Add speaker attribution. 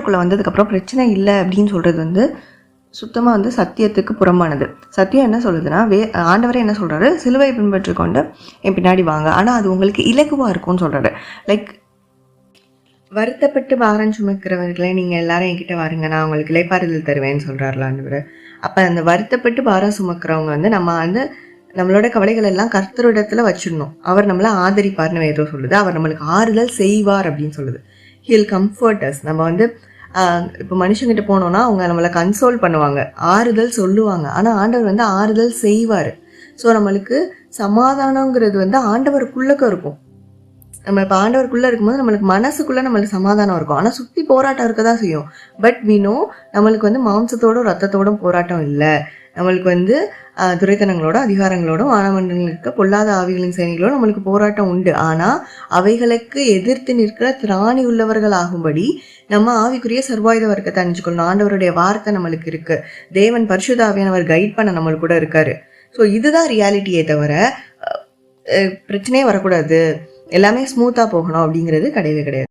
Speaker 1: ஆண்டவருக்குள்ளே வந்ததுக்கப்புறம் பிரச்சனை இல்லை அப்படின்னு சொல்கிறது வந்து சுத்தமாக வந்து சத்தியத்துக்கு புறம்பானது. சத்தியம் என்ன சொல்லுதுன்னா, ஆண்டவரே என்ன சொல்கிறாரு, சிலுவை பின்பற்றி கொண்டு என் பின்னாடி வாங்க, ஆனால் அது உங்களுக்கு இலகுவாக இருக்கும்னு சொல்கிறாரு. லைக் வருத்தப்பட்டு பாரம் சுமக்கிறவர்களே நீங்கள் எல்லாரும் என்கிட்ட வாருங்க, நான் உங்களுக்கு இளைப்பாறுதல் தருவேன்னு சொல்கிறாருல ஆண்டவர். அப்போ அந்த வருத்தப்பட்டு பாரம் சுமக்கிறவங்க வந்து நம்ம வந்து நம்மளோட கவலைகள் எல்லாம் கர்த்தரிடத்துல வச்சிடணும். அவர் நம்மளை ஆதரிப்பார்னு ஏதோ சொல்லுது. அவர் நம்மளுக்கு ஆறுதல் செய்வார் அப்படின்னு சொல்லுது. He'll comfort us. நம்ம வந்து இப்போ மனுஷங்கிட்ட போனோம்னா அவங்க நம்மளை கன்சோல் பண்ணுவாங்க, ஆறுதல் சொல்லுவாங்க. ஆனால் ஆண்டவர் வந்து ஆறுதல் செய்வார். ஸோ நம்மளுக்கு சமாதானங்கிறது வந்து ஆண்டவருக்குள்ளக்க இருக்கும். நம்ம இப்போ ஆண்டவருக்குள்ளே இருக்கும்போது நம்மளுக்கு மனசுக்குள்ளே நம்மளுக்கு சமாதானம் இருக்கும். ஆனால் சுற்றி போராட்டம் இருக்க தான் செய்யும். பட் வீணோ நம்மளுக்கு வந்து மாம்சத்தோடும் ரத்தத்தோடும் போராட்டம் இல்லை. நம்மளுக்கு வந்து துரைத்தனங்களோட அதிகாரங்களோடும் வானமண்டலங்களுக்கு பொல்லாத ஆவிகளின் சேனைகளோடும் நம்மளுக்கு போராட்டம் உண்டு. ஆனால் அவைகளுக்கு எதிர்த்து நிற்கிற திராணி உள்ளவர்கள் ஆகும்படி நம்ம ஆவிக்குரிய சர்வாயுத வர்க்கத்தை அணிஞ்சுக்கொள்ளணும். ஆண்டவருடைய வார்த்தை நம்மளுக்கு இருக்கு. தேவன் பரிசுத்த ஆவியானவர் கைட் பண்ண நம்மளுக்கு கூட இருக்காரு. ஸோ இதுதான் ரியாலிட்டியே தவிர பிரச்சனையே வரக்கூடாது, எல்லாமே ஸ்மூத்தாக போகணும் அப்படிங்கிறது கிடையவே கிடையாது.